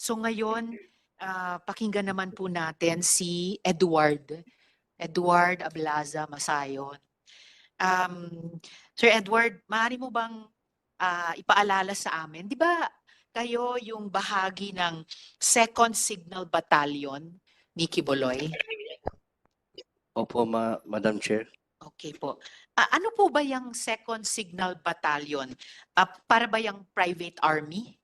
So ngayon, pakinggan naman po natin si Edward Ablaza Masayon. Sir Edward, maaari mo bang ipaalala sa amin, di ba kayo yung bahagi ng 2nd Signal Battalion ni Quiboloy? Opo, Madam Chair. Okay po. Ano po ba yung 2nd Signal Battalion? Para ba yung private army?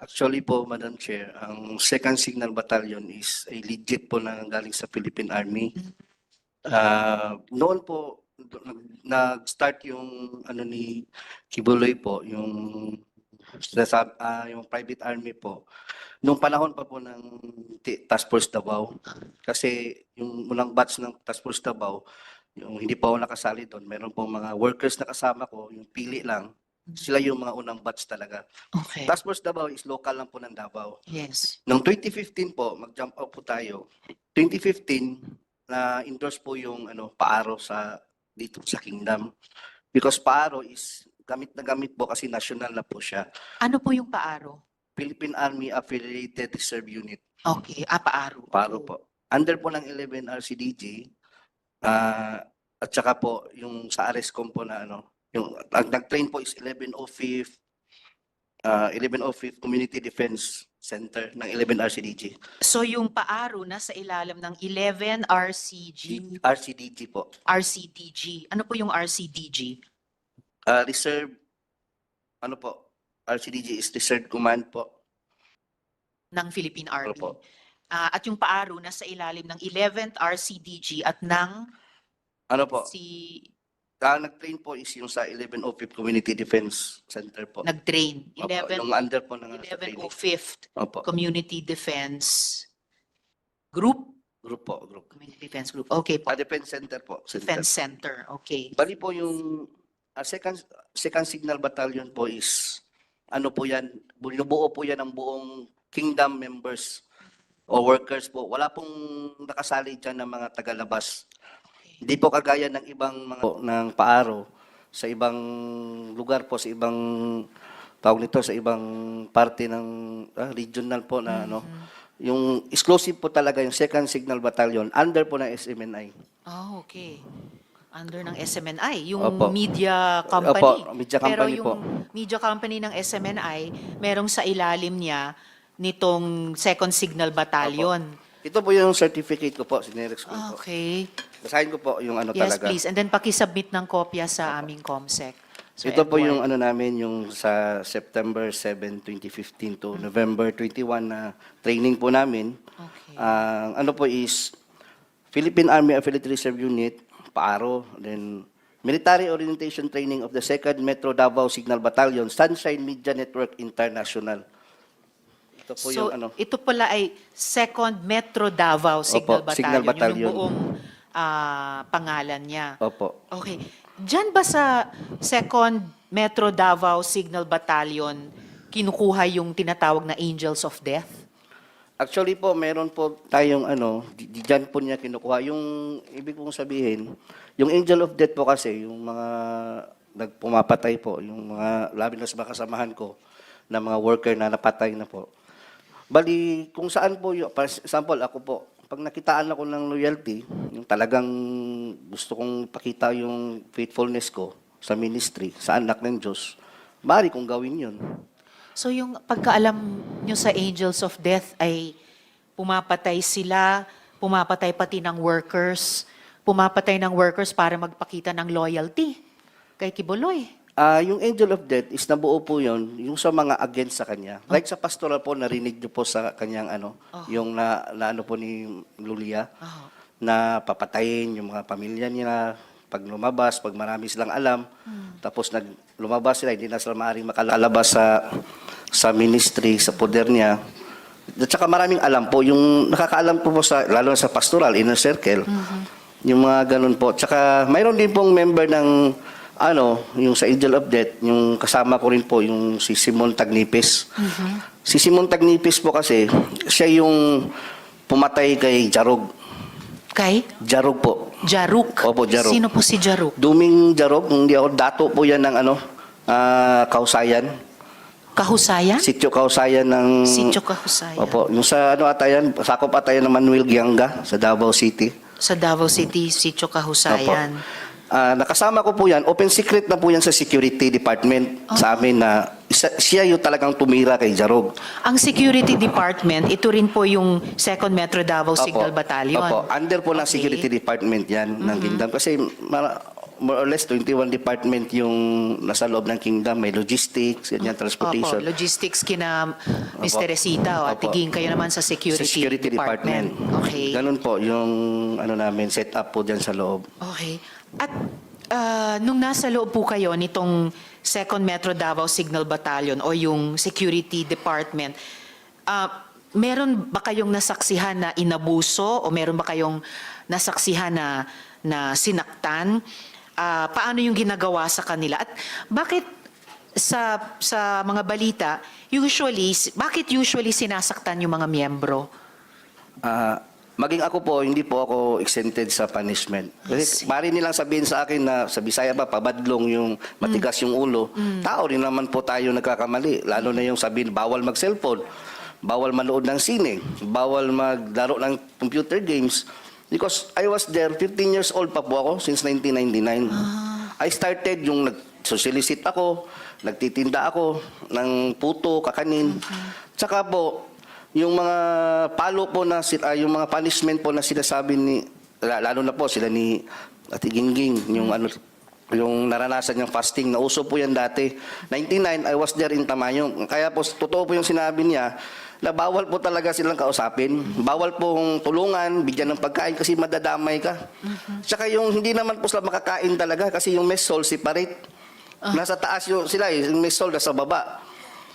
Actually po, Madam Chair, ang 2nd Signal Battalion is a legit po na galing sa Philippine Army. Noon po, nag-start yung ano ni Quiboloy po, yung private army po. Nung panahon pa po ng Task Force Davao, kasi yung unang batch ng Task Force Davao, yung hindi pa ako nakasali doon, meron po mga workers na kasama ko, yung pili lang, sila yung mga unang batch talaga. Okay. Task Force Davao is local lang po ng Davao. Yes. Noong 2015 po, mag-jump out po tayo. 2015, na-endorse po yung Paaro dito sa Kingdom. Because Paaro is gamit na gamit po kasi national na po siya. Ano po yung Paaro? Philippine Army Affiliated Reserve Unit. Okay, Paaro. Paaro po. Under po ng 11 RCDG, at saka po yung sa ARESCOM po na yung nag-train po is 1105th Community Defense Center ng 11 RCDG. So yung Paaro nasa ilalim ng 11 RCDG po. RCDG. Ano po yung RCDG? Reserve, RCDG is Reserve Command po. Ng Philippine Army. Opo. At yung Paaro nasa ilalim ng 11th RCDG at ng Nag-train po is yung sa 1105th Community Defense Center po. nag-train. Opo, yung under po ng 1105th Opo. Community Defense Group? Group po, group. Community Defense Group. Okay po. Defense Center po. Defense Center. Okay. Bali po yung second Signal Battalion po is po yan, binubuo po yan ng buong Kingdom members o workers po. Wala pong nakasali dyan ng mga tagalabas. Hindi po kagaya ng ibang mga ng Paaro sa ibang lugar po, sa ibang tawag nito, sa ibang parte ng regional po na yung exclusive po talaga yung 2nd Signal Battalion under po ng SMNI. Okay. Under ng SMNI, yung Opo. media company. Opo, media Pero company yung po. media company ng SMNI, merong sa ilalim niya nitong 2nd Signal Battalion. Ito po yung certificate ko po, sinerex ko po. Okay. Basahin ko po yung Yes, talaga. please. And then pakisubmit ng kopya sa aming COMSEC. Sir Ito po Edward. yung namin, yung sa September 7, 2015 to November 21 na training po namin. Okay. Po is Philippine Army Affiliate Reserve Unit, Paaro, then Military Orientation Training of the 2nd Metro Davao Signal Battalion, Sunshine Media Network International. Ito po So, yung ito pala ay 2nd Metro Davao Signal Opo, Battalion. Signal Battalion. Yung buong pangalan niya. Opo. Okay. Diyan ba sa 2nd Metro Davao Signal Battalion kinukuha yung tinatawag na Angels of Death? Actually po, meron po tayong diyan po niya kinukuha. Yung ibig kong sabihin, yung Angel of Death po kasi, yung mga nagpumapatay po, yung mga labi na sa mga kasamahan ko, na mga worker na napatay na po. Bali, kung saan po, for example, ako po, pag nakitaan ako ng loyalty, yung talagang gusto kong pakita yung faithfulness ko sa ministry, sa anak ng Diyos, maaari kong gawin yun. So yung pagkaalam nyo sa Angels of Death ay pumapatay sila, pumapatay pati ng workers, para magpakita ng loyalty kay Quiboloy. Yung Angel of Death is nabuo po yun, yung sa mga against sa kanya. Like sa pastoral po, narinig niyo po sa kanyang yung na po ni Lulia, na papatayin yung mga pamilya niya, pag lumabas, pag marami silang alam, tapos lumabas sila, hindi na sila maaaring makalalabas sa ministry, sa poder niya. At saka maraming alam po, yung nakakaalam po lalo sa pastoral, inner circle, yung mga ganun po. Tsaka mayroon din pong member ng yung sa Angel of Death, yung kasama ko rin po, yung si Simon Tagnipis. Si Simon Tagnipis po kasi, siya yung pumatay kay Jarog. Kay? Jarog po. Jaruk. Opo, Jarog. Sino po si Jaruk? Duming Jarog, hindi ako, dato po yan ng Kausayan. Kahusayan? Sitio Kausayan ng... Sitio Kahusayan. Opo, yung sa ano atayan, sakop atayan ng Manuel Gianga sa Davao City. Sa Davao City, Sitio Kahusayan. Nakasama ko po yan, open secret na po yan sa security department sa amin na siya yung talagang tumira kay Jarog. Ang security department, ito rin po yung 2nd Metro Davao Signal Battalion. Opo, under po ng Okay. security department yan ng Kingdom. Kasi more or less 21 department yung nasa loob ng Kingdom. May logistics, ganyan, transportation. Opo, logistics kina Mr. Opo. Resita. O, at Opo. tiging kayo naman sa security, department. Okay. Ganun po yung ano namin, set up po dyan sa loob. Okay. At nung nasa loob po kayo nitong 2nd Metro Davao Signal Battalion o yung security department, meron ba kayong nasaksihan na inabuso o meron ba kayong nasaksihan na sinaktan? Paano yung ginagawa sa kanila? At bakit sa mga balita, bakit usually sinasaktan yung mga miyembro? Maging ako po, hindi po ako exempted sa punishment. Kasi pari nilang sabihin sa akin na sa Bisaya ba, pabadlong yung matigas yung ulo. Tao rin naman po tayo nagkakamali. Lalo na yung sabihin, bawal mag-cellphone, bawal manood ng sine, bawal maglaro ng computer games. Because I was there, 15 years old pa po ako, since 1999. I started yung nag-socialicit ako, nagtitinda ako ng puto, kakanin. Tsaka po, yung mga palo po na yung mga punishment po na sinasabi ni lalo na po sila ni Ate Gingging yung naranasan niyang fasting na uso po yan dati 99 I was there in Tamayong kaya po totoo po yung sinabi niya na bawal po talaga silang kausapin bawal pong tulungan bigyan ng pagkain kasi madadamay ka tsaka yung hindi naman po sila makakain talaga kasi yung mess hall separate nasa taas yung sila yung mess hall nasa baba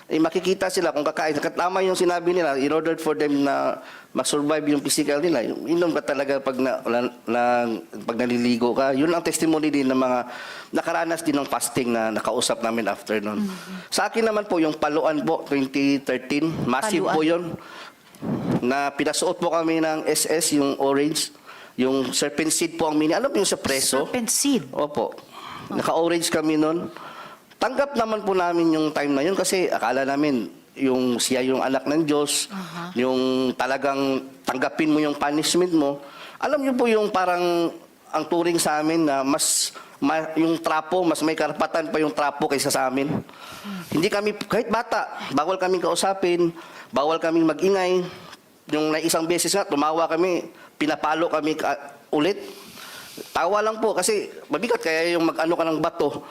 makikita sila kung kakain. Tama yung sinabi nila, in order for them na mag-survive yung physical nila, inom ka talaga pag, pag naliligo ka. Yun ang testimony din ng mga nakaranas din ng fasting na nakausap namin after nun. Sa akin naman po, yung paluan po, 2013, massive po yun. Na pinasuot po kami ng SS, yung orange, yung serpent seed po ang mini. Alam mo yung sa preso? Serpent seed? Opo. Naka-orange kami nun. Tanggap naman po namin yung time na yun kasi akala namin yung siya yung anak ng Diyos, yung talagang tanggapin mo yung punishment mo. Alam niyo po yung parang ang turing sa amin na yung trapo, mas may karapatan pa yung trapo kaysa sa amin. Hindi kami, kahit bata, bawal kaming kausapin, bawal kaming magingay. Yung na isang beses nga, tumawa kami, pinapalo kami ulit. Tawa lang po kasi mabigat kaya yung mag-ano ka ng bato.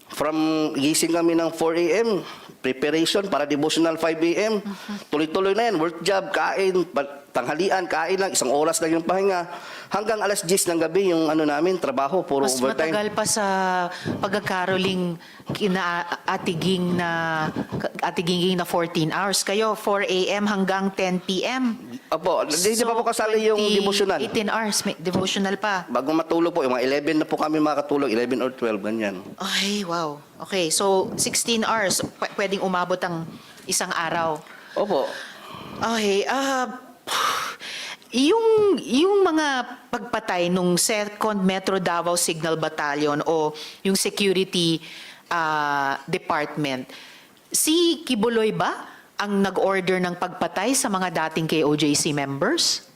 From gising kami ng 4 a.m., preparation para devotional 5 a.m. Tuloy-tuloy na yan, work job, kain, tanghalian, kain lang, 1 oras lang yung pahinga. Hanggang alas 10 ng gabi yung ano namin, trabaho, puro Mas overtime. matagal pa sa pagkakaroling atiging na 14 hours. Kayo, 4 a.m. hanggang 10 p.m. Opo, hindi pa po kasali yung devotional. 18 hours, may devotional pa. Bago matulog po, yung mga 11 na po kami makatulog, 11 or 12, ganyan. Ay, wow. Okay, so 16 hours, pwedeng umabot ang isang araw. Opo. Okay, yung mga pagpatay nung 2nd Metro Davao Signal Battalion o yung security department, si Kibuloy ba ang nag-order ng pagpatay sa mga dating KOJC members?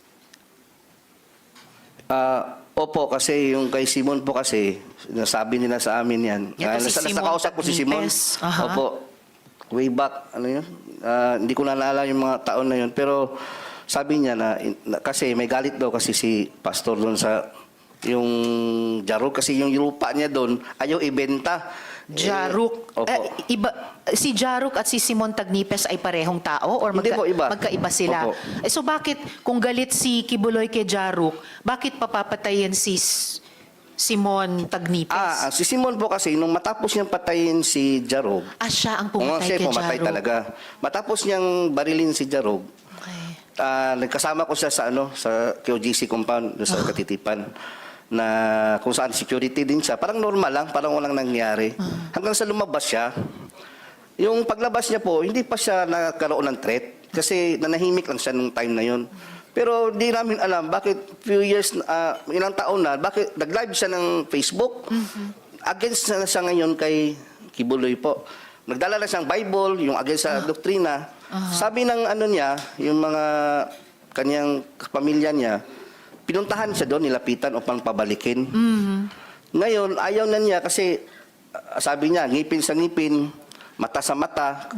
Opo, kasi yung kay Simon po kasi, nasabi nila sa amin yan. Ito si Simon Nakausap ko si Simon. Tagnipes. Aha. Opo, way back, ano yun? Hindi ko naalala yung mga taon na yun. Pero sabi niya na kasi may galit daw kasi si pastor doon sa yung Jarog. Kasi yung lupa niya doon, ayaw ibenta. Jaruk. Opo. Si Jaruk at si Simon Tagnipes ay parehong tao or Hindi po, iba. magkaiba sila? Opo. So bakit kung galit si Kibuloy kay Jaruk, bakit papapatayin si Simon Tagnipes? Si Simon po kasi, nung matapos niyang patayin si Jarog, Siya ang kung pumatay siya kay pumatay Jaruk. talaga. Matapos niyang barilin si Jarog, Okay. nagkasama ko siya sa KOGC compound, doon sa Katitipan, na kung saan security din siya. Parang normal lang, parang walang nangyari. Hanggang sa lumabas siya, yung paglabas niya po, hindi pa siya nagkaroon ng threat kasi nanahimik lang siya nung time na yun. Pero di namin alam bakit few years, ilang taon na, bakit nag-live siya ng Facebook. Against na siya ngayon kay Kibuloy po. nagdala na siyang Bible, yung against sa doktrina. Sabi ng ano niya, yung mga kanyang pamilya niya, pinuntahan siya doon, nilapitan upang pabalikin. Ngayon, ayaw na niya kasi sabi niya, ngipin sa ngipin, mata sa mata.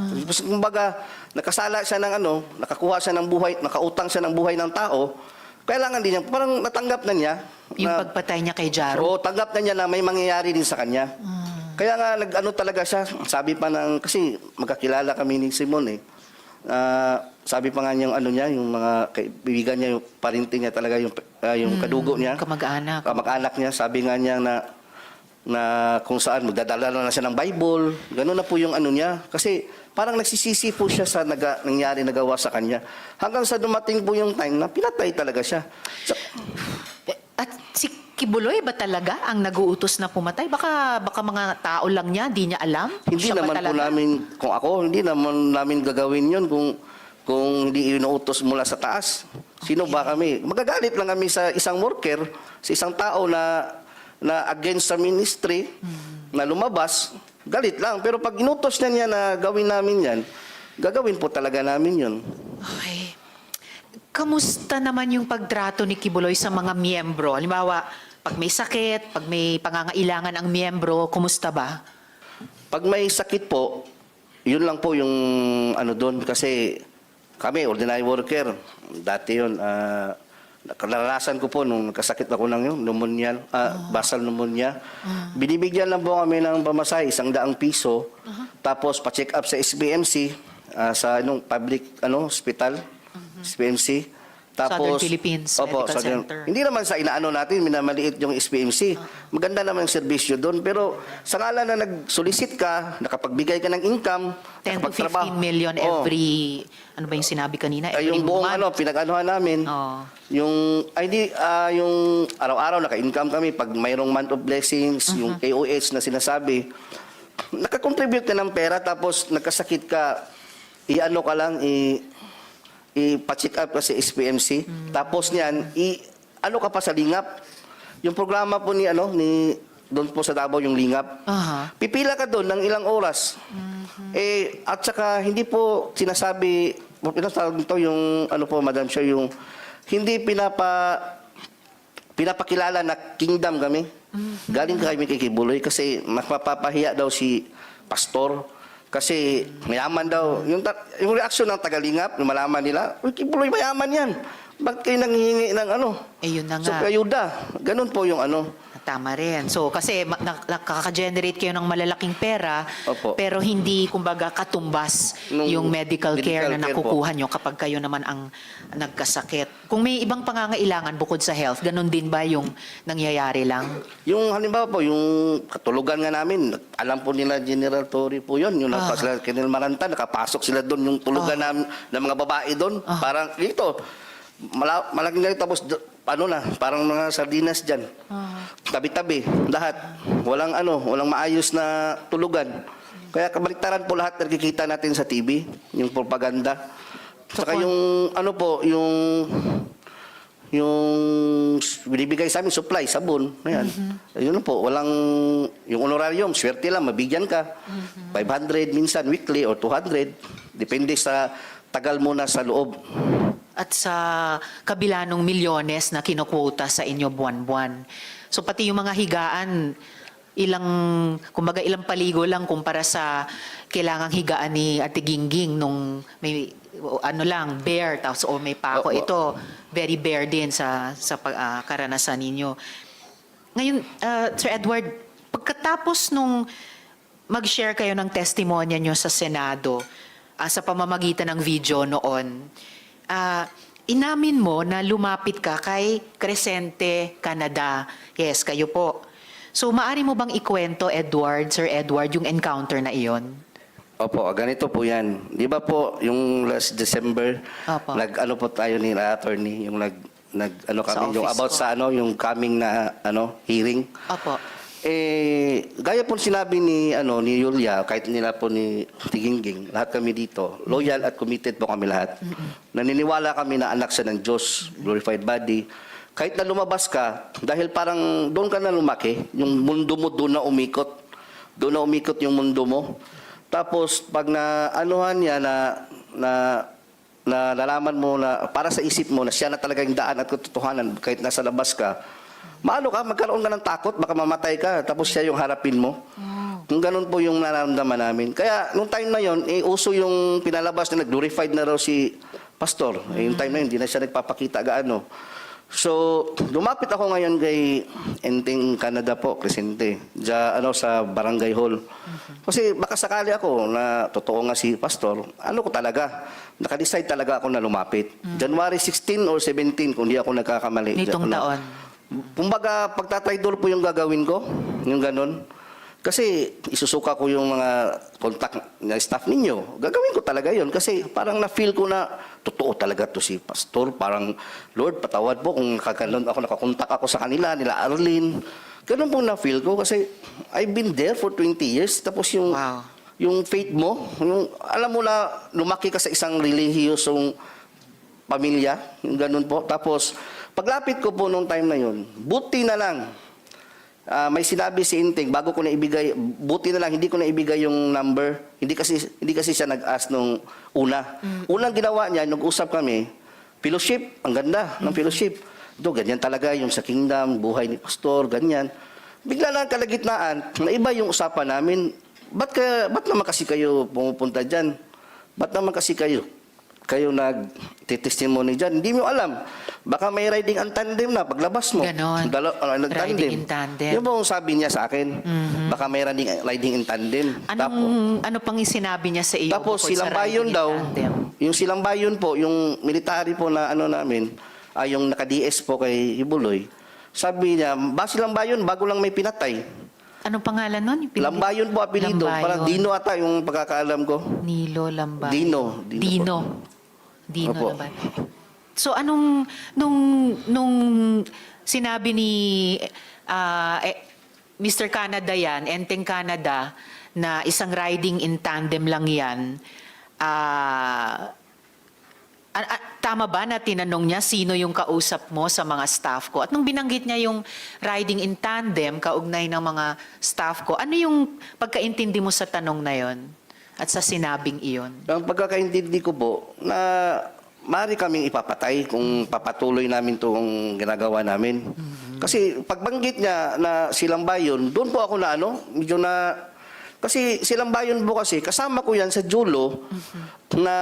Kumbaga, nakasala siya ng ano, nakakuha siya ng buhay, nakautang siya ng buhay ng tao. Kailangan din niya, parang natanggap na niya. Yung na, pagpatay niya kay Jaro. oo, tanggap na niya na may mangyayari din sa kanya. Kaya nga, nag-ano talaga siya, sabi pa ng, kasi magkakilala kami ni Simon eh. Sabi pa nga niya yung ano niya, yung mga kaibigan niya, yung parinting niya talaga, yung kadugo niya. Kamag-anak. Kamag-anak niya, sabi nga niya na kung saan magdadala na siya ng Bible. Gano'n na po yung ano niya. Kasi parang nagsisisi po siya sa nangyari nagawa sa kanya. Hanggang sa dumating po yung time na pinatay talaga siya. At si Kibuloy ba talaga ang nag-uutos na pumatay? Baka mga tao lang niya, di niya alam? Hindi Siya ba naman po talaga? namin, kung ako, hindi naman namin gagawin yun kung hindi inuutos mula sa taas. Sino ba kami? Magagalit lang kami sa isang worker, sa isang tao na against sa ministry, na lumabas, galit lang. Pero pag inutos na niya na gawin namin yan, gagawin po talaga namin yun. Okay. Kamusta naman yung pagtrato ni Kibuloy sa mga miyembro? Halimbawa, pag may sakit, pag may pangangailangan ang miyembro, kumusta ba? Pag may sakit po, yun lang po yung ano doon. Kasi kami, ordinary worker, dati yun, naranasan ko po nung nagkasakit ako ng yun, pneumonia, basal pneumonia. Binibigyan lang po kami ng pamasahe, 100 piso. Tapos pa-check up sa SBMC, sa public hospital, SBMC. Southern Philippines Medical Center. Hindi naman sa inaano natin, minamaliit yung SPMC. Maganda naman yung serbisyo doon. Pero sa ngala na nag-solicit ka, nakapagbigay ka ng income, 10 to 15 million every, ano ba yung sinabi kanina? Every yung buong month. pinag-anuhan namin, Oh. yung araw-araw naka-income kami pag mayroong month of blessings, yung KOH na sinasabi, nakakontribute ka ng pera tapos nagkasakit ka, i-ano ka lang, ipa-check up ka sa SPMC. Tapos niyan, ano ka pa sa Lingap. Yung programa po ni doon po sa Davao yung Lingap. Aha. Pipila ka doon ng ilang oras. At saka hindi po sinasabi, pinatawag nito yung Madam Chair, yung hindi pinapakilala na kingdom kami. Galing kami kay Kibuloy kasi mapapahiya daw si pastor. Kasi mayaman daw. Yung reaksyon ng tagalingap, yung malaman nila, uy, Kibuloy, mayaman yan. Bakit kayo nanghihingi ng Yun na So, nga. ayuda. Ganun po yung Tama rin. So, kasi nakaka-generate kayo ng malalaking pera, Opo. pero hindi, kumbaga, katumbas Nung yung medical care na medical care nakukuha nyo kapag kayo naman ang nagkasakit. Kung may ibang pangangailangan bukod sa health, ganun din ba yung nangyayari lang? Yung halimbawa po, yung katulugan nga namin, alam po nila General Torre po yun. Yung sila, Colonel Maranta, nakapasok sila doon, yung tulugan ng mga babae doon. Parang dito, malaking lang tapos parang mga sardinas dyan. Tabi-tabi, lahat. Walang maayos na tulugan. Kaya kabaliktaran po lahat nakikita natin sa TV, yung propaganda. Saka yung binibigay sa amin, supply, sabon. Ayan. Yun po, yung honorarium, swerte lang, mabigyan ka. 500 minsan, weekly, or 200. Depende sa tagal mo na sa loob. At sa kabila ng milyones na kinukwota sa inyo buwan-buwan. So pati yung mga higaan, ilang paligo lang kumpara sa kailangang higaan ni Ate Gingging nung may bare, tapos may pako. Opo. Ito, very bare din sa karanasan ninyo. Ngayon, Sir Edward, pagkatapos nung mag-share kayo ng testimonya nyo sa Senado, sa pamamagitan ng video noon, inamin mo na lumapit ka kay Crescente Canada. Yes, kayo po. So, maari mo bang ikwento, Sir Edward, yung encounter na iyon? Opo, ganito po yan. Di ba po, yung last December, Opo. po tayo ni attorney, yung kami, yung office about ko. sa yung coming na hearing. Opo. Gaya po sinabi ni Yulia, kahit nila po ni Tigingging, lahat kami dito, loyal at committed po kami lahat. Naniniwala kami na anak siya ng Diyos, glorified body. Kahit na lumabas ka, dahil parang doon ka na lumaki, yung mundo mo doon na umikot. Doon na umikot yung mundo mo. Tapos pag naanuhan niya na nalaman mo na para sa isip mo na siya na talaga yung daan at katotohanan kahit nasa labas ka, maano ka, magkaroon ka ng takot, baka mamatay ka, tapos siya yung harapin mo. Kung ganun po yung nararamdaman namin. Kaya nung time na yon, uso yung pinalabas na glorified na raw si pastor. Yung time na yun, hindi na siya nagpapakita gaano. So, lumapit ako ngayon kay Enting Canada po, Crescente, sa Barangay Hall. Kasi baka sakali ako na totoo nga si pastor, ko talaga, nakadecide talaga ako na lumapit. January 16 or 17, kung di ako nagkakamali. Nitong taon. Kumbaga, pagtatraidor po yung gagawin ko, yung ganun. Kasi isusuka ko yung mga contact na staff ninyo. Gagawin ko talaga yon kasi parang na-feel ko na totoo talaga to si pastor. Parang, Lord, patawad po kung nakakontak ako sa kanila, nila Arlene. Ganun po na-feel ko kasi I've been there for 20 years. Tapos yung, Wow. yung faith mo, yung, alam mo na lumaki ka sa isang relihiyosong pamilya, yung ganun po. Tapos, paglapit ko po nung time na yun, buti na lang, may sinabi si Inting bago ko na ibigay, buti na lang hindi ko na ibigay yung number. Hindi kasi siya nag-ask nung una. Unang ginawa niya, nag-usap kami, fellowship, ang ganda ng fellowship. Ito, ganyan talaga yung sa kingdom, buhay ni pastor, ganyan. Bigla lang kalagitnaan, naiba yung usapan namin. Ba't naman kasi kayo pumupunta dyan? Ba't naman kasi kayo nag-testimony dyan? Hindi mo alam. Baka may riding in tandem na paglabas mo. Ganon. Riding in tandem. Yun po ang sabi niya sa akin. Baka may riding in tandem. Ano pang sinabi niya sa iyo? Tapos bukod sa silang bayon riding in daw, tandem? yung silang bayon po, yung military po na namin, yung naka-DS po kay Ibuloy, sabi niya, silang bayon, bago lang may pinatay. Anong pangalan nun? Lambayon po apelido. Lambayon. Parang Dino ata yung pagkakaalam ko. Nilo Lambayon. Dino Opo. Lambayon. So nung sinabi ni Mr. Canada yan, Enteng Canada, na isang riding in tandem lang yan, tama ba na tinanong niya sino yung kausap mo sa mga staff ko? At nung binanggit niya yung riding in tandem, kaugnay ng mga staff ko, ano yung pagkaintindi mo sa tanong na yon at sa sinabing iyon? Ang pagkakaintindi ko po, na maaari kaming ipapatay kung papatuloy namin itong ginagawa namin. Kasi pagbanggit niya na silang bayon, doon po ako medyo na... Kasi silang bayon po kasi, kasama ko yan sa Julo, na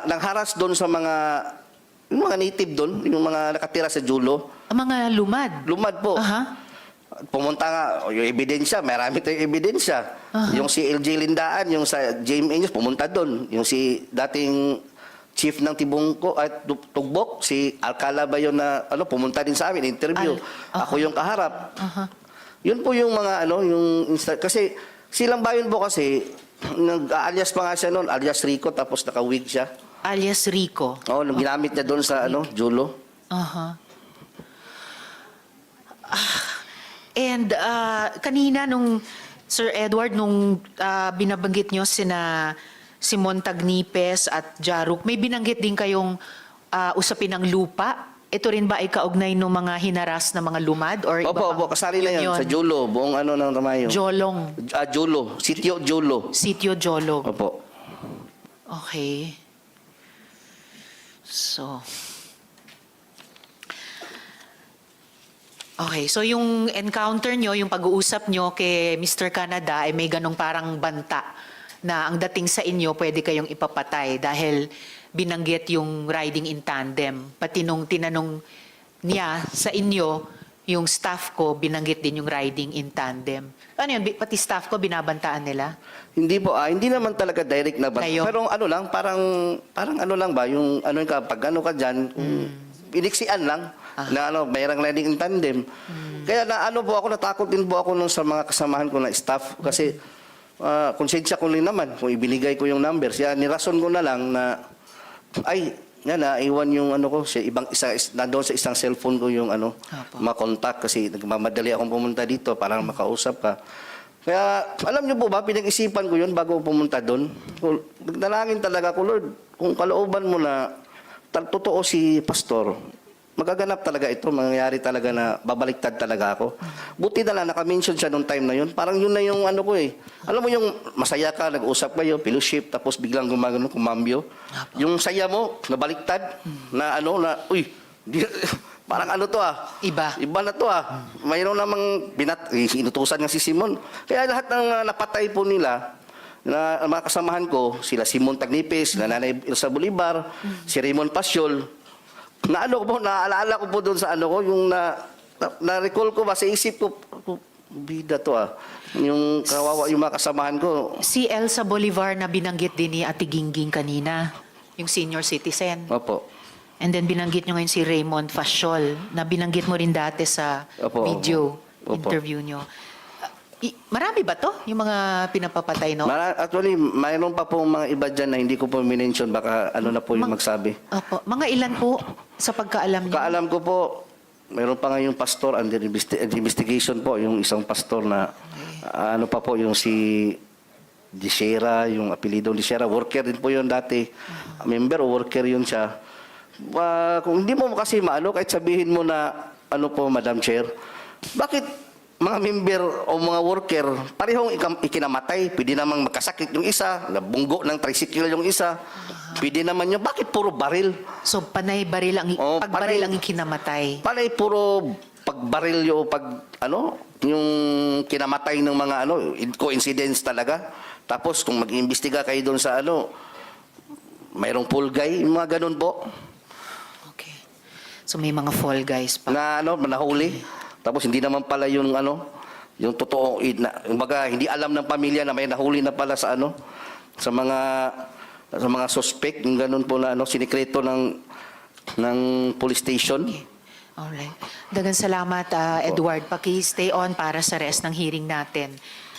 nangharas doon sa yung mga native doon, yung mga nakatira sa Julo. Ang mga lumad? Lumad po. Aha. Pumunta nga, yung ebidensya, marami tayong ebidensya. Yung si LJ Lindaan, yung sa James Angels, pumunta doon. Yung si dating chief ng Tibungko at Tugbok, si Alcala ba yun na pumunta din sa amin, interview. Ako yung kaharap. Yun po yung mga kasi silang bayon po kasi, nag-alias pa nga siya noon, alias Rico, tapos naka-wig siya. Alias Rico. Oo, nung ginamit niya doon sa Julo. Aha. And kanina nung Sir Edward, nung binabanggit nyo si Montagnipes at Jaruk, may binanggit din kayong usapin ng lupa. Ito rin ba ay kaugnay ng mga hinaras na mga lumad? Or iba Opo, kasali na yan sa Julo, buong ng Tamayo. Jolong. Julo, Sitio Julo. Sitio Jolong. Opo. Okay. So yung encounter nyo, yung pag-uusap nyo kay Mr. Canada, ay may ganong parang banta na ang dating sa inyo, pwede kayong ipapatay dahil binanggit yung riding in tandem. Pati nung tinanong niya sa inyo, yung staff ko, binanggit din yung riding in tandem. Ano yun? Pati staff ko, binabantaan nila? Hindi po, hindi naman talaga direct na banta. Kayo? Pero parang lang ba, yung pag ka dyan, iniksian lang, na mayroong riding in tandem. Kaya natakot din po ako nung sa mga kasamahan ko na staff, kasi konsensya ko rin naman kung ibinigay ko yung number. Siya, nirason ko na lang na, naiwan yung ko, nandoon sa isang cellphone ko yung makontak kasi nagmamadali akong pumunta dito para makausap ka. Kaya, alam niyo po ba, pinag-isipan ko yun bago pumunta doon. Nagdalangin talaga ko, Lord, kung kalooban mo na totoo si pastor, magaganap talaga ito, mangyayari talaga na babaliktad talaga ako. Buti na lang, naka-mention siya nung time na yun. Parang yun na yung ano ko eh. Alam mo yung masaya ka, nag-usap kayo, fellowship, tapos biglang gumagano, kumambyo. Yung saya mo, nabaliktad, na ano, na, uy, parang ano to ah. Iba. Iba na to ah. Mayroon namang inutusan nga si Simon. Kaya lahat ng napatay po nila, na mga kasamahan ko, sila Simon Tagnipis, sila Nanay Elsa Bolivar, si Raymond Pasyol, naalala ko po doon sa ano ko, yung na-recall ko ba, sa isip ko, bida to ah. Yung kawawa yung mga kasamahan ko. Si Elsa Bolivar na binanggit din ni Ate Gingging kanina, yung senior citizen. Opo. And then binanggit nyo ngayon si Raymond Fasiol, na binanggit mo rin dati sa Opo, video opo. interview nyo. Marami ba to, yung mga pinapapatay, no? Actually, mayroon pa po mga iba dyan na hindi ko po minention, baka ano na po yung magsabi. Opo. Mga ilan po sa pagkaalam nyo? Kaalam ko po, mayroon pa nga yung pastor under investigation po, yung isang pastor na ano pa po, yung si Dishera, yung apelido Dishera, worker din po yun dati. Member o worker yun siya. Kung hindi mo kasi maano, kahit sabihin mo na, ano po, Madam Chair, bakit mga member o mga worker, parehong ikinamatay? Pwede namang magkasakit yung isa, nabunggo ng tricycle yung isa. Pwede naman yun. Bakit puro baril? So, panay baril ang, pagbaril ang ikinamatay. Panay puro pagbaril yung yung kinamatay ng mga coincidence talaga. Tapos kung mag-iimbestiga kayo doon sa mayroong pool guy, yung mga ganun po. Okay. So, may mga fall guys pa. Na nahuli. Tapos hindi naman pala yung yung totoo, kumbaga hindi alam ng pamilya na may nahuli na pala sa sa mga suspect, yung ganun po na sinikreto ng police station. Okay. Alright. Dagan salamat, Edward. Paki-stay on para sa rest ng hearing natin.